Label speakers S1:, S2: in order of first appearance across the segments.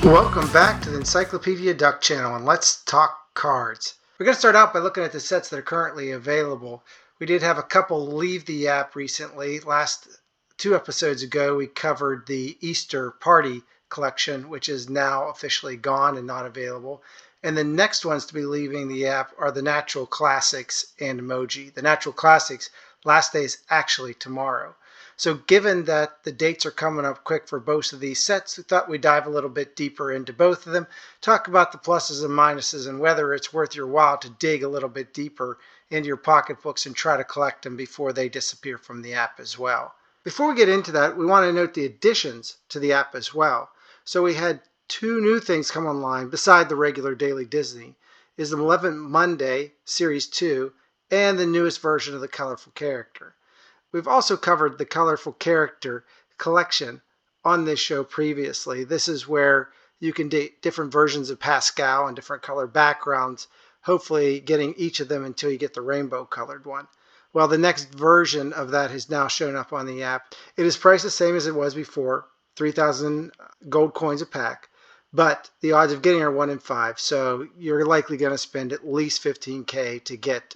S1: Welcome back to the Encyclopedia Duck channel, and let's talk cards. We're going to start out by looking at the sets that are currently available. We did have a couple leave the app recently. Last two episodes ago we covered the Easter Party collection, which is now officially gone and not available. And the next ones to be leaving the app are the Natural Classics and Emoji. The Natural Classics last day is actually tomorrow. So given that the dates are coming up quick for both of these sets, we thought we'd dive a little bit deeper into both of them, talk about the pluses and minuses and whether it's worth your while to dig a little bit deeper into your pocketbooks and try to collect them before they disappear from the app as well. Before we get into that, we want to note the additions to the app as well. So we had two new things come online beside the regular Daily Disney, is the Malevolent Monday Series 2 and the newest version of the Colorful Character. We've also covered the Colorful Character collection on this show previously. This is where you can date different versions of Pascal and different color backgrounds, hopefully getting each of them until you get the rainbow colored one. Well, the next version of that has now shown up on the app. It is priced the same as it was before, 3,000 gold coins a pack, but the odds of getting are 1 in 5, so you're likely going to spend at least 15K to get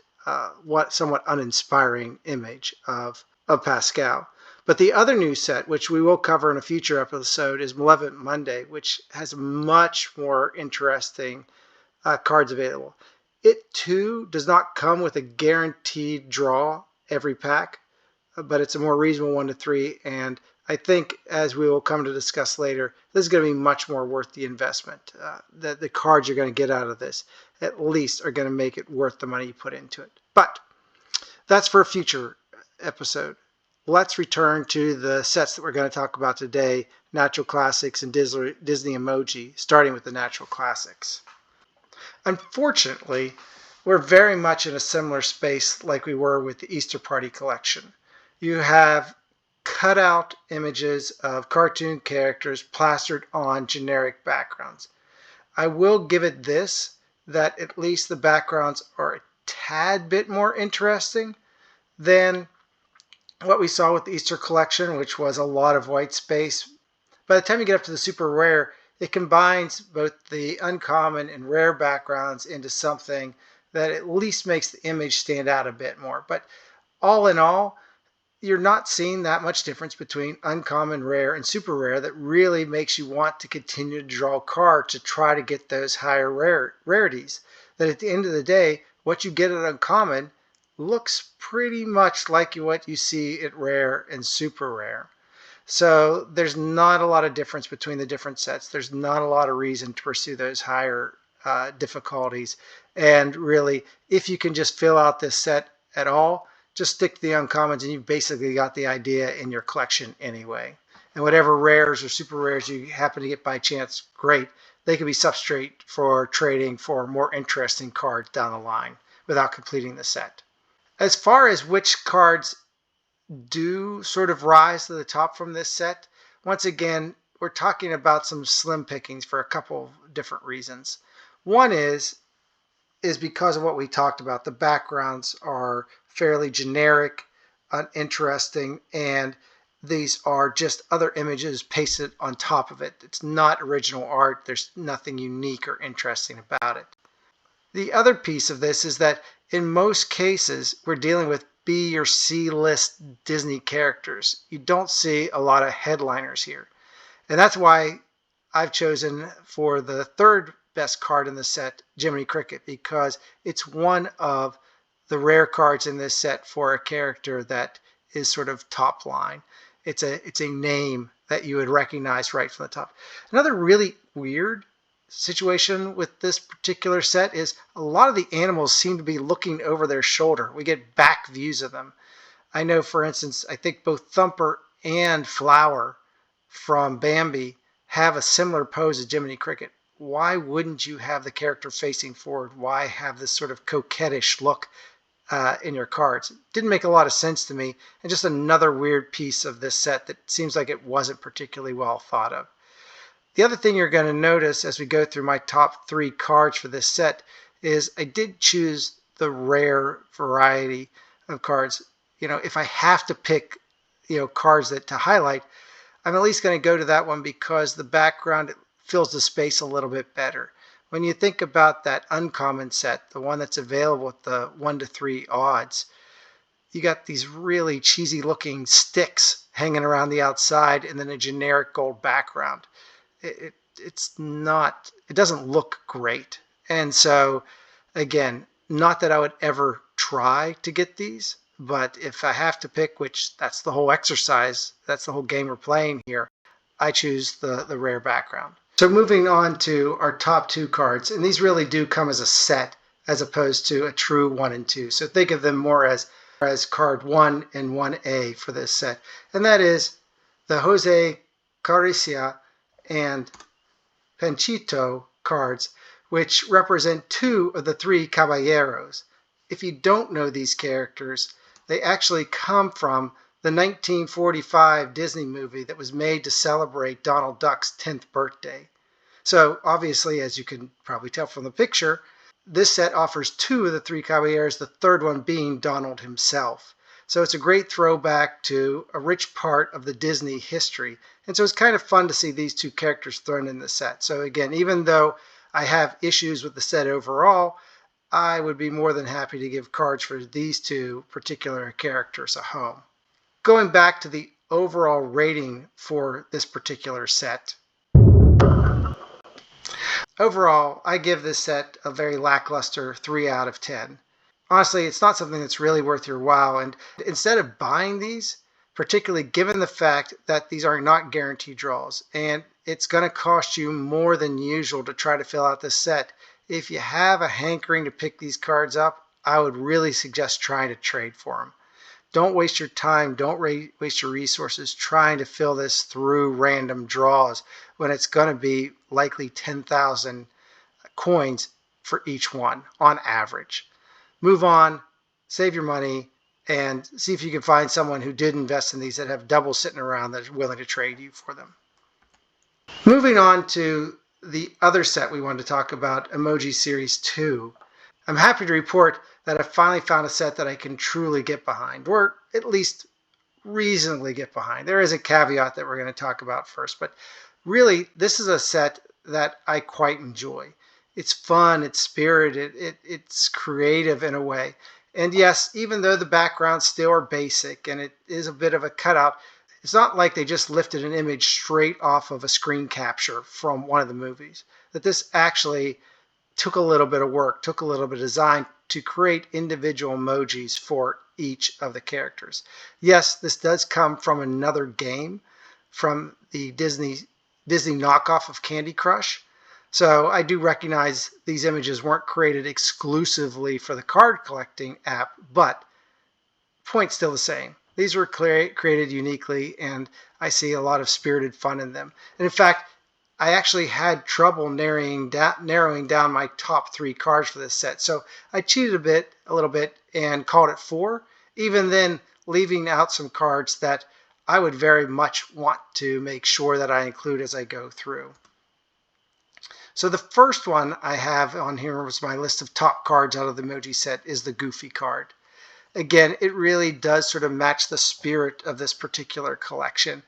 S1: what somewhat uninspiring image of Pascal. But the other new set, which we will cover in a future episode, is Malevolent Monday, which has much more interesting cards available. It too does not come with a guaranteed draw every pack, but it's a more reasonable 1 to 3, and I think, as we will come to discuss later, this is going to be much more worth the investment. The cards you're going to get out of this at least are going to make it worth the money you put into it. But that's for a future episode. Let's return to the sets that we're going to talk about today, Natural Classics and Disney Emoji, starting with the Natural Classics. Unfortunately, we're very much in a similar space like we were with the Easter Party collection. You have cutout images of cartoon characters plastered on generic backgrounds. I will give it this, that at least the backgrounds are a tad bit more interesting than what we saw with the Easter collection, which was a lot of white space. By the time you get up to the super rare, it combines both the uncommon and rare backgrounds into something that at least makes the image stand out a bit more. But all in all, you're not seeing that much difference between uncommon, rare, and super rare that really makes you want to continue to draw cards to try to get those higher rarities. That at the end of the day, what you get at uncommon looks pretty much like what you see at rare and super rare. So there's not a lot of difference between the different sets. There's not a lot of reason to pursue those higher difficulties. And really, if you can just fill out this set at all, just stick to the uncommons and you've basically got the idea in your collection anyway. And whatever rares or super rares you happen to get by chance, great. They can be substrate for trading for more interesting cards down the line without completing the set. As far as which cards do sort of rise to the top from this set, once again, we're talking about some slim pickings for a couple of different reasons. One is because of what we talked about. The backgrounds are fairly generic, uninteresting, and these are just other images pasted on top of it. It's not original art. There's nothing unique or interesting about it. The other piece of this is that in most cases, we're dealing with B or C list Disney characters. You don't see a lot of headliners here. And that's why I've chosen for the third best card in the set, Jiminy Cricket, because it's one of the rare cards in this set for a character that is sort of top line. It's a name that you would recognize right from the top. Another really weird situation with this particular set is a lot of the animals seem to be looking over their shoulder. We get back views of them. I know, for instance, I think both Thumper and Flower from Bambi have a similar pose as Jiminy Cricket. Why wouldn't you have the character facing forward? Why have this sort of coquettish look in your cards? It didn't make a lot of sense to me, and just another weird piece of this set that seems like it wasn't particularly well thought of. The other thing you're going to notice as we go through my top 3 cards for this set is I did choose the rare variety of cards. If I have to pick, cards to highlight, I'm at least going to go to that one because the background fills the space a little bit better. When you think about that uncommon set, the one that's available with the 1 to 3 odds, you got these really cheesy looking sticks hanging around the outside and then a generic gold background. It doesn't look great. And so again, not that I would ever try to get these, but if I have to pick, which that's the whole exercise, that's the whole game we're playing here, I choose the rare background. So moving on to our top 2 cards, and these really do come as a set as opposed to a true 1 and 2. So think of them more as card 1 and 1A for this set. And that is the Jose Caricia and Panchito cards, which represent 2 of the 3 caballeros. If you don't know these characters, they actually come from the 1945 Disney movie that was made to celebrate Donald Duck's 10th birthday. So obviously, as you can probably tell from the picture, this set offers 2 of the 3 caballeros, the third one being Donald himself. So it's a great throwback to a rich part of the Disney history. And so it's kind of fun to see these 2 characters thrown in the set. So again, even though I have issues with the set overall, I would be more than happy to give cards for these 2 particular characters a home. Going back to the overall rating for this particular set. Overall, I give this set a very lackluster 3 out of 10. Honestly, it's not something that's really worth your while, and instead of buying these, particularly given the fact that these are not guaranteed draws, and it's going to cost you more than usual to try to fill out this set, if you have a hankering to pick these cards up, I would really suggest trying to trade for them. Don't waste your time, don't waste your resources trying to fill this through random draws when it's going to be likely 10,000 coins for each one on average. Move on, save your money, and see if you can find someone who did invest in these that have double sitting around that is willing to trade you for them. Moving on to the other set we wanted to talk about, Emoji Series 2. I'm happy to report that I finally found a set that I can truly get behind, or at least reasonably get behind. There is a caveat that we're going to talk about first, but really this is a set that I quite enjoy. It's fun, it's spirited, it's creative in a way. And yes, even though the backgrounds still are basic and it is a bit of a cutout, it's not like they just lifted an image straight off of a screen capture from one of the movies. That this actually took a little bit of work, took a little bit of design to create individual emojis for each of the characters. Yes, this does come from another game, from the Disney knockoff of Candy Crush. So I do recognize these images weren't created exclusively for the card collecting app, but point's still the same. These were created uniquely, and I see a lot of spirited fun in them. And in fact, I actually had trouble narrowing down my top 3 cards for this set. So I cheated a little bit, and called it 4, even then leaving out some cards that I would very much want to make sure that I include as I go through. So the first one I have on here was my list of top cards out of the emoji set is the Goofy card. Again, it really does sort of match the spirit of this particular collection.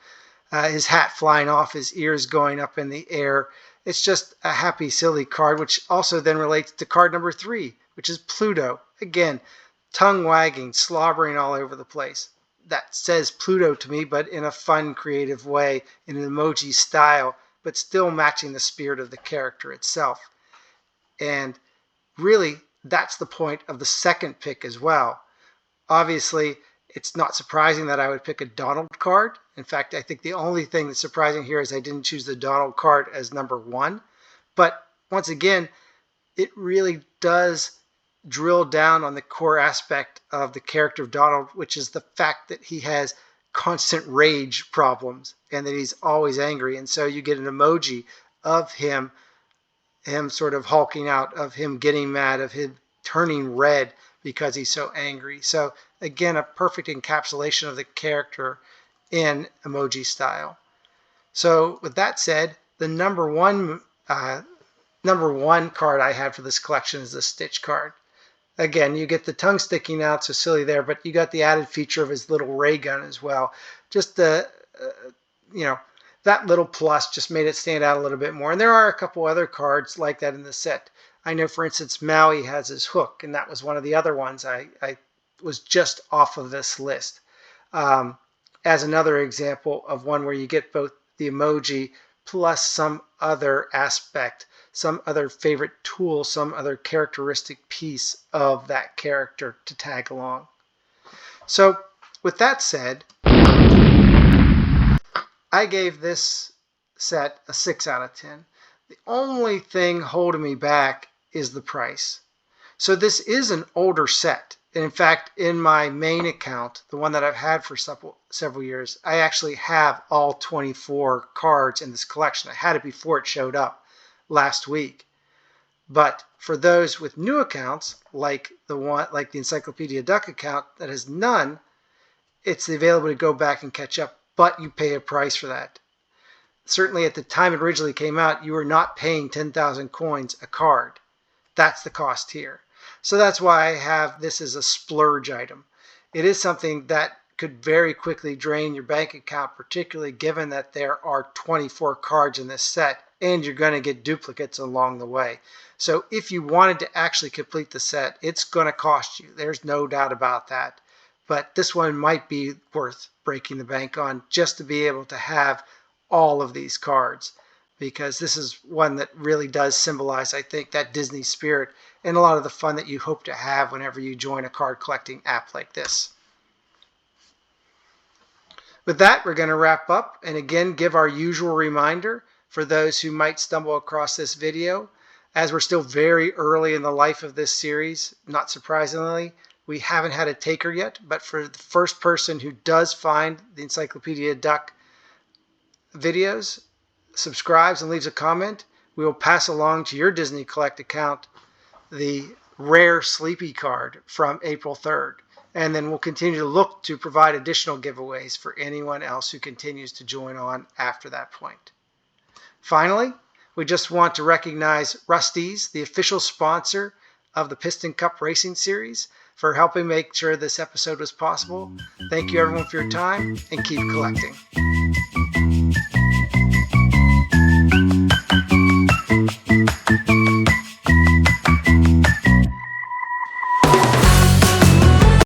S1: His hat flying off, his ears going up in the air. It's just a happy, silly card, which also then relates to card number 3, which is Pluto. Again, tongue wagging, slobbering all over the place. That says Pluto to me, but in a fun, creative way, in an emoji style, but still matching the spirit of the character itself. And really, that's the point of the second pick as well. Obviously, it's not surprising that I would pick a Donald card. In fact, I think the only thing that's surprising here is I didn't choose the Donald card as number 1. But once again, it really does drill down on the core aspect of the character of Donald, which is the fact that he has constant rage problems and that he's always angry. And so you get an emoji of him sort of hulking out, of him getting mad, of him turning red because he's so angry. So again, a perfect encapsulation of the character in emoji style. So with that said, the number one card I had for this collection is the Stitch card. Again, you get the tongue sticking out, so silly there, but you got the added feature of his little ray gun as well. Just that little plus just made it stand out a little bit more. And there are a couple other cards like that in the set. I know, for instance, Maui has his hook, and that was one of the other ones I was just off of this list. As another example of one where you get both the emoji plus some other aspect, some other favorite tool, some other characteristic piece of that character to tag along. So with that said, I gave this set a 6 out of 10. The only thing holding me back is the price. So this is an older set. And in fact, in my main account, the one that I've had for several years, I actually have all 24 cards in this collection. I had it before it showed up last week. But for those with new accounts, like the Encyclopedia Duck account that has none, it's available to go back and catch up, but you pay a price for that. Certainly at the time it originally came out, you were not paying 10,000 coins a card. That's the cost here. So that's why I have this as a splurge item. It is something that could very quickly drain your bank account, particularly given that there are 24 cards in this set and you're going to get duplicates along the way. So if you wanted to actually complete the set, it's going to cost you. There's no doubt about that. But this one might be worth breaking the bank on just to be able to have all of these cards, because this is one that really does symbolize, I think, that Disney spirit and a lot of the fun that you hope to have whenever you join a card collecting app like this. With that, we're going to wrap up and again give our usual reminder for those who might stumble across this video. As we're still very early in the life of this series, not surprisingly, we haven't had a taker yet, but for the first person who does find the Encyclopedia Duck videos, subscribes and leaves a comment, we will pass along to your Disney Collect account the rare Sleepy card from April 3rd. And then we'll continue to look to provide additional giveaways for anyone else who continues to join on after that point. Finally, we just want to recognize Rusty's, the official sponsor of the Piston Cup Racing Series, for helping make sure this episode was possible. Thank you everyone for your time, and keep collecting.